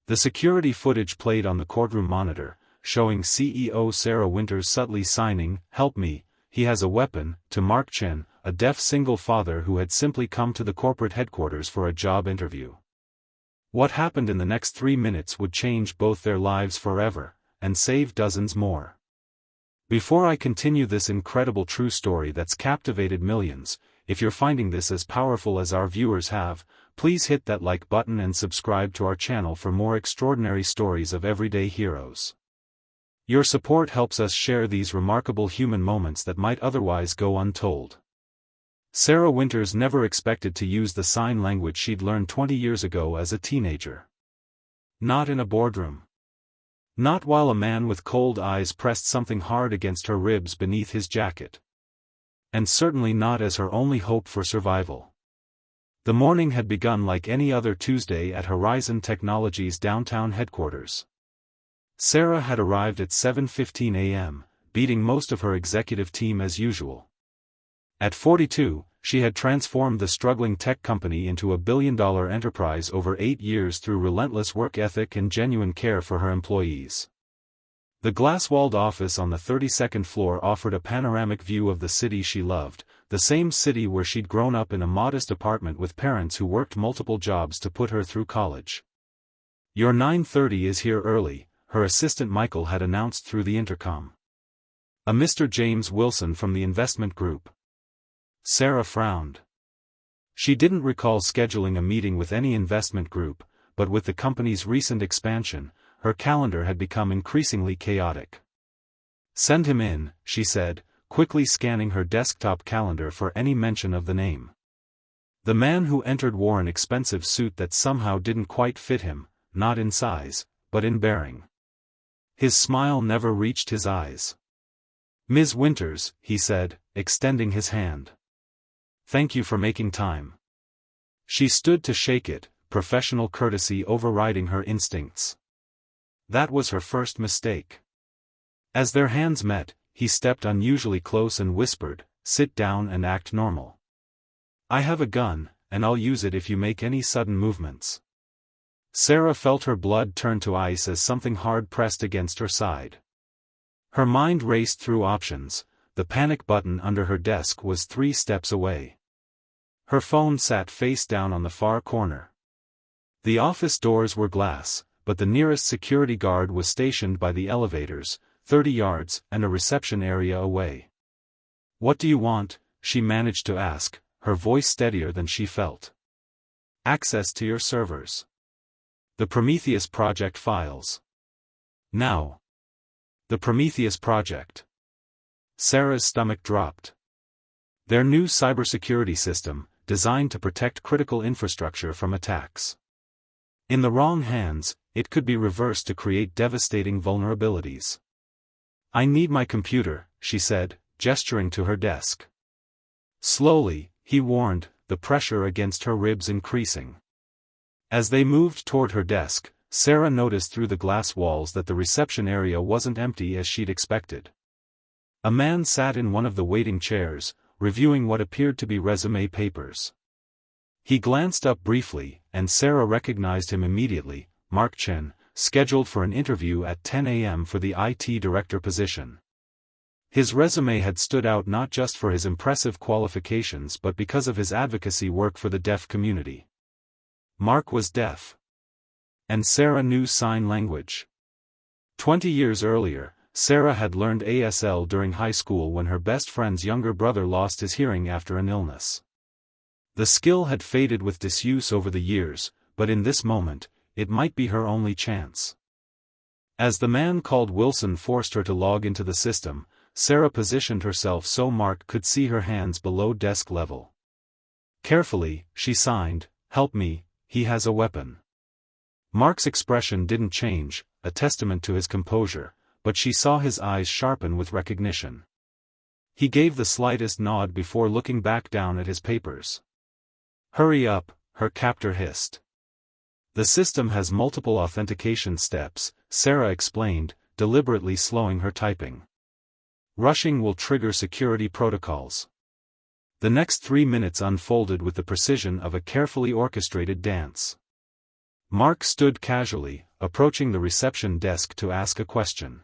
The security footage played on the courtroom monitor, showing CEO Sarah Winters subtly signing, "Help me, he has a weapon," to Mark Chen, a deaf single father who had simply come to the corporate headquarters for a job interview. What happened in the next 3 minutes would change both their lives forever, and save dozens more. Before I continue this incredible true story that's captivated millions, if you're finding this as powerful as our viewers have, please hit that like button and subscribe to our channel for more extraordinary stories of everyday heroes. Your support helps us share these remarkable human moments that might otherwise go untold. Sarah Winters never expected to use the sign language she'd learned 20 years ago as a teenager. Not in a boardroom. Not while a man with cold eyes pressed something hard against her ribs beneath his jacket. And certainly not as her only hope for survival. The morning had begun like any other Tuesday at Horizon Technologies' downtown headquarters. Sarah had arrived at 7:15 a.m., beating most of her executive team as usual. At 42, she had transformed the struggling tech company into a billion-dollar enterprise over 8 years through relentless work ethic and genuine care for her employees. The glass-walled office on the 32nd floor offered a panoramic view of the city she loved, the same city where she'd grown up in a modest apartment with parents who worked multiple jobs to put her through college. "Your 9:30 is here early," her assistant Michael had announced through the intercom. "A Mr. James Wilson from the investment group." Sarah frowned. She didn't recall scheduling a meeting with any investment group, but with the company's recent expansion, her calendar had become increasingly chaotic. "Send him in," she said, quickly scanning her desktop calendar for any mention of the name. The man who entered wore an expensive suit that somehow didn't quite fit him, not in size, but in bearing. His smile never reached his eyes. "Ms. Winters," he said, extending his hand. "Thank you for making time." She stood to shake it, professional courtesy overriding her instincts. That was her first mistake. As their hands met, he stepped unusually close and whispered, "Sit down and act normal. I have a gun, and I'll use it if you make any sudden movements." Sarah felt her blood turn to ice as something hard pressed against her side. Her mind raced through options. The panic button under her desk was 3 steps away. Her phone sat face down on the far corner. The office doors were glass, but the nearest security guard was stationed by the elevators, 30 yards and a reception area away. "What do you want?" she managed to ask, her voice steadier than she felt. "Access to your servers. The Prometheus Project files. Now." The Prometheus Project. Sarah's stomach dropped. Their new cybersecurity system, designed to protect critical infrastructure from attacks. In the wrong hands, it could be reversed to create devastating vulnerabilities. "I need my computer," she said, gesturing to her desk. Slowly, he warned, the pressure against her ribs increasing. As they moved toward her desk, Sarah noticed through the glass walls that the reception area wasn't empty as she'd expected. A man sat in one of the waiting chairs, reviewing what appeared to be resume papers. He glanced up briefly, and Sarah recognized him immediately, Mark Chen, scheduled for an interview at 10 a.m. for the IT director position. His resume had stood out not just for his impressive qualifications but because of his advocacy work for the deaf community. Mark was deaf. And Sarah knew sign language. 20 years earlier, Sarah had learned ASL during high school when her best friend's younger brother lost his hearing after an illness. The skill had faded with disuse over the years, but in this moment, it might be her only chance. As the man called Wilson forced her to log into the system, Sarah positioned herself so Mark could see her hands below desk level. Carefully, she signed, "Help me, he has a weapon." Mark's expression didn't change, a testament to his composure, but she saw his eyes sharpen with recognition. He gave the slightest nod before looking back down at his papers. "Hurry up," her captor hissed. "The system has multiple authentication steps," Sarah explained, deliberately slowing her typing. "Rushing will trigger security protocols." The next 3 minutes unfolded with the precision of a carefully orchestrated dance. Mark stood casually, approaching the reception desk to ask a question.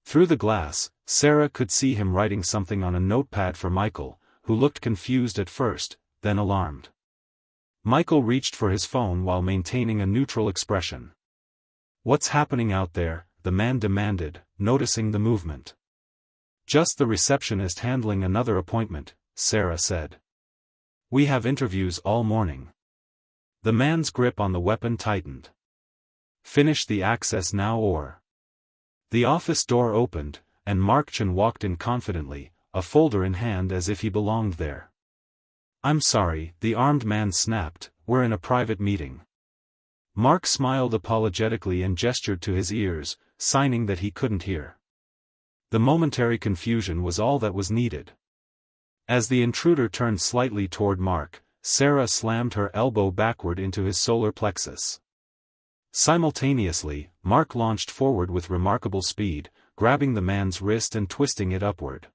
Through the glass, Sarah could see him writing something on a notepad for Michael, who looked confused at first, then alarmed. Michael reached for his phone while maintaining a neutral expression. "What's happening out there?" the man demanded, noticing the movement. "Just the receptionist handling another appointment," Sarah said. "We have interviews all morning." The man's grip on the weapon tightened. "Finish the access now or..." The office door opened, and Mark Chen walked in confidently, a folder in hand as if he belonged there. "I'm sorry," the armed man snapped, "we're in a private meeting." Mark smiled apologetically and gestured to his ears, signing that he couldn't hear. The momentary confusion was all that was needed. As the intruder turned slightly toward Mark, Sarah slammed her elbow backward into his solar plexus. Simultaneously, Mark launched forward with remarkable speed, grabbing the man's wrist and twisting it upward.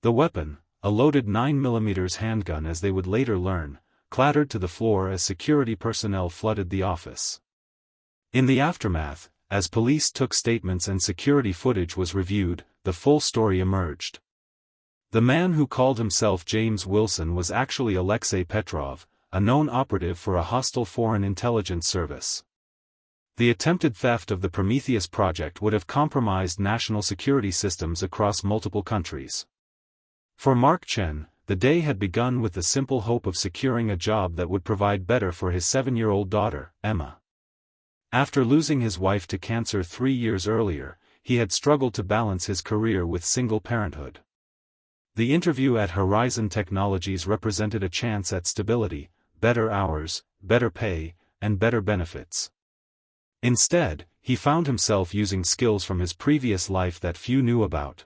The weapon, a loaded 9mm handgun as they would later learn, clattered to the floor as security personnel flooded the office. In the aftermath, as police took statements and security footage was reviewed, the full story emerged. The man who called himself James Wilson was actually Alexei Petrov, a known operative for a hostile foreign intelligence service. The attempted theft of the Prometheus project would have compromised national security systems across multiple countries. For Mark Chen, the day had begun with the simple hope of securing a job that would provide better for his 7-year-old daughter, Emma. After losing his wife to cancer 3 years earlier, he had struggled to balance his career with single parenthood. The interview at Horizon Technologies represented a chance at stability, better hours, better pay, and better benefits. Instead, he found himself using skills from his previous life that few knew about.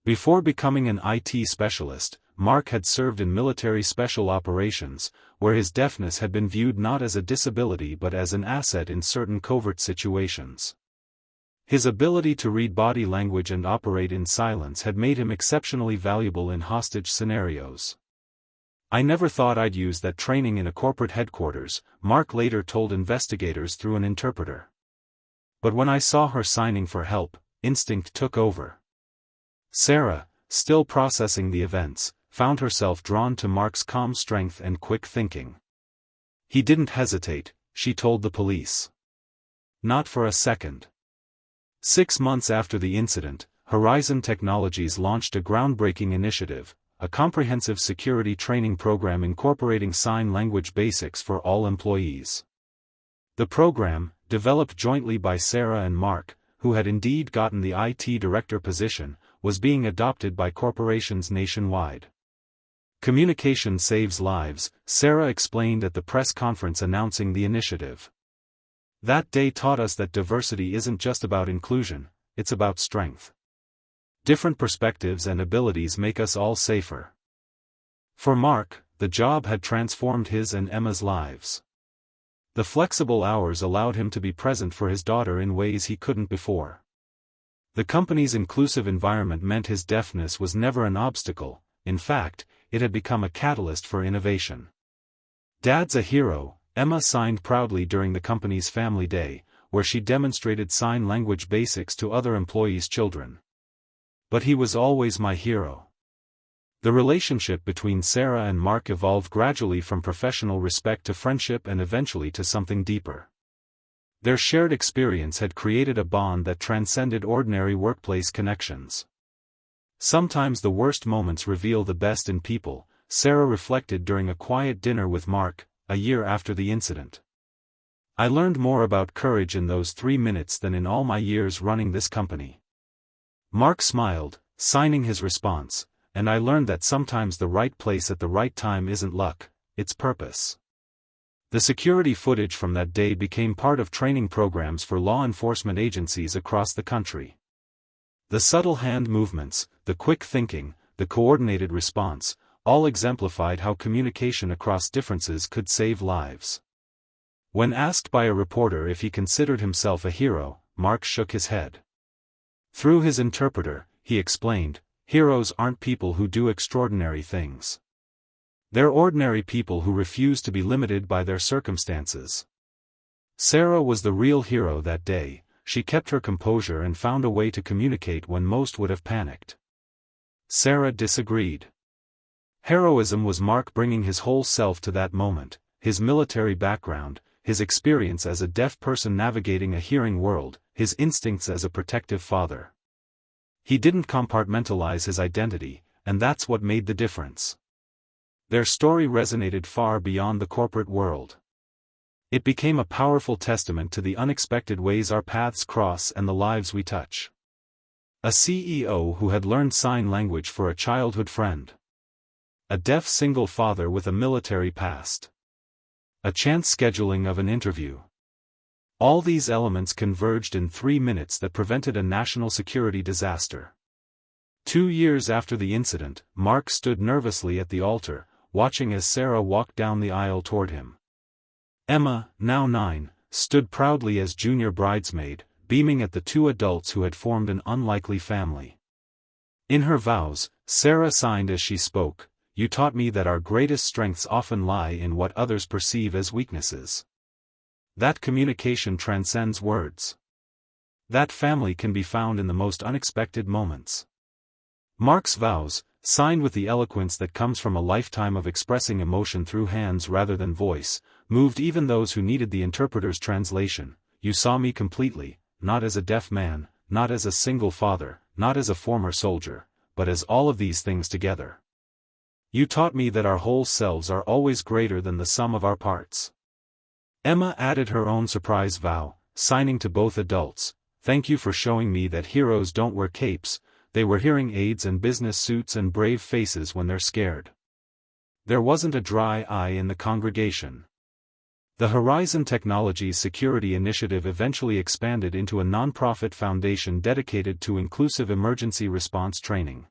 Before becoming an IT specialist, Mark had served in military special operations, where his deafness had been viewed not as a disability but as an asset in certain covert situations. His ability to read body language and operate in silence had made him exceptionally valuable in hostage scenarios. "I never thought I'd use that training in a corporate headquarters," Mark later told investigators through an interpreter. "But when I saw her signing for help, instinct took over." Sarah, still processing the events, found herself drawn to Mark's calm strength and quick thinking. "He didn't hesitate," she told the police. "Not for a second." 6 months after the incident, Horizon Technologies launched a groundbreaking initiative, a comprehensive security training program incorporating sign language basics for all employees. The program, developed jointly by Sarah and Mark, who had indeed gotten the IT director position, was being adopted by corporations nationwide. "Communication saves lives," Sarah explained at the press conference announcing the initiative. "That day taught us that diversity isn't just about inclusion, it's about strength. Different perspectives and abilities make us all safer." For Mark, the job had transformed his and Emma's lives. The flexible hours allowed him to be present for his daughter in ways he couldn't before. The company's inclusive environment meant his deafness was never an obstacle, in fact, it had become a catalyst for innovation. "Dad's a hero," Emma signed proudly during the company's Family Day, where she demonstrated sign language basics to other employees' children. "But he was always my hero." The relationship between Sarah and Mark evolved gradually from professional respect to friendship and eventually to something deeper. Their shared experience had created a bond that transcended ordinary workplace connections. "Sometimes the worst moments reveal the best in people," Sarah reflected during a quiet dinner with Mark, a year after the incident. "I learned more about courage in those 3 minutes than in all my years running this company." Mark smiled, signing his response, "And I learned that sometimes the right place at the right time isn't luck, it's purpose." The security footage from that day became part of training programs for law enforcement agencies across the country. The subtle hand movements, the quick thinking, the coordinated response, all exemplified how communication across differences could save lives. When asked by a reporter if he considered himself a hero, Mark shook his head. Through his interpreter, he explained, "Heroes aren't people who do extraordinary things. They're ordinary people who refuse to be limited by their circumstances." Sarah was the real hero that day. She kept her composure and found a way to communicate when most would have panicked. Sarah disagreed. Heroism was Mark bringing his whole self to that moment, his military background, his experience as a deaf person navigating a hearing world, his instincts as a protective father. He didn't compartmentalize his identity, and that's what made the difference. Their story resonated far beyond the corporate world. It became a powerful testament to the unexpected ways our paths cross and the lives we touch. A CEO who had learned sign language for a childhood friend. A deaf single father with a military past. A chance scheduling of an interview. All these elements converged in 3 minutes that prevented a national security disaster. 2 years after the incident, Mark stood nervously at the altar, watching as Sarah walked down the aisle toward him. Emma, now 9, stood proudly as junior bridesmaid, beaming at the 2 adults who had formed an unlikely family. In her vows, Sarah signed as she spoke, "You taught me that our greatest strengths often lie in what others perceive as weaknesses." That communication transcends words. That family can be found in the most unexpected moments. Mark's vows, signed with the eloquence that comes from a lifetime of expressing emotion through hands rather than voice, moved even those who needed the interpreter's translation. "You saw me completely, not as a deaf man, not as a single father, not as a former soldier, but as all of these things together. You taught me that our whole selves are always greater than the sum of our parts." Emma added her own surprise vow, signing to both adults, "Thank you for showing me that heroes don't wear capes, they wear hearing aids and business suits and brave faces when they're scared." There wasn't a dry eye in the congregation. The Horizon Technologies Security Initiative eventually expanded into a nonprofit foundation dedicated to inclusive emergency response training.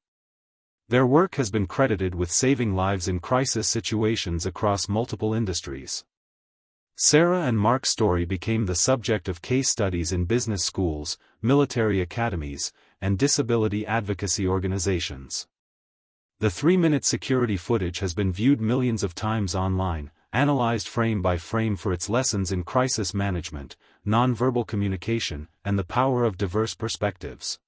Their work has been credited with saving lives in crisis situations across multiple industries. Sarah and Mark's story became the subject of case studies in business schools, military academies, and disability advocacy organizations. The 3-minute security footage has been viewed millions of times online, analyzed frame by frame for its lessons in crisis management, nonverbal communication, and the power of diverse perspectives.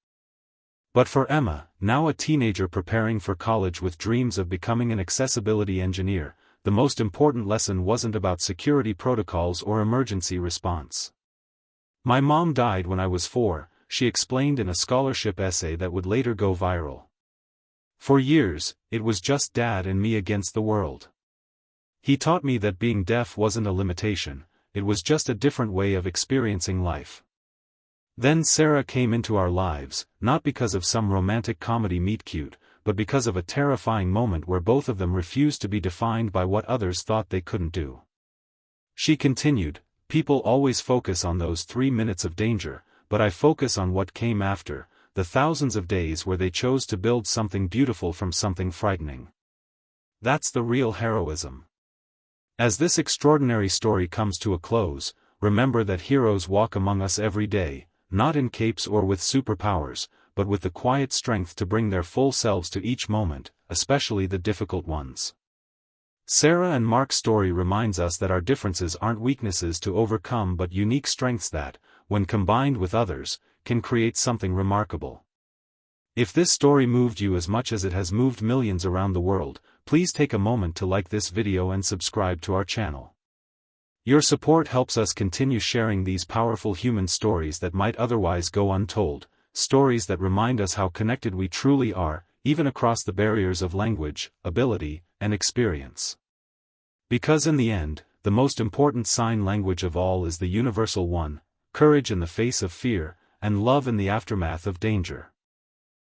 But for Emma, now a teenager preparing for college with dreams of becoming an accessibility engineer, the most important lesson wasn't about security protocols or emergency response. "My mom died when I was 4, she explained in a scholarship essay that would later go viral. "For years, it was just Dad and me against the world. He taught me that being deaf wasn't a limitation, it was just a different way of experiencing life." Then Sarah came into our lives, not because of some romantic comedy meet-cute, but because of a terrifying moment where both of them refused to be defined by what others thought they couldn't do. She continued, "People always focus on those 3 minutes of danger, but I focus on what came after, the thousands of days where they chose to build something beautiful from something frightening. That's the real heroism." As this extraordinary story comes to a close, remember that heroes walk among us every day, not in capes or with superpowers, but with the quiet strength to bring their full selves to each moment, especially the difficult ones. Sarah and Mark's story reminds us that our differences aren't weaknesses to overcome but unique strengths that, when combined with others, can create something remarkable. If this story moved you as much as it has moved millions around the world, please take a moment to like this video and subscribe to our channel. Your support helps us continue sharing these powerful human stories that might otherwise go untold, stories that remind us how connected we truly are, even across the barriers of language, ability, and experience. Because in the end, the most important sign language of all is the universal one: courage in the face of fear, and love in the aftermath of danger.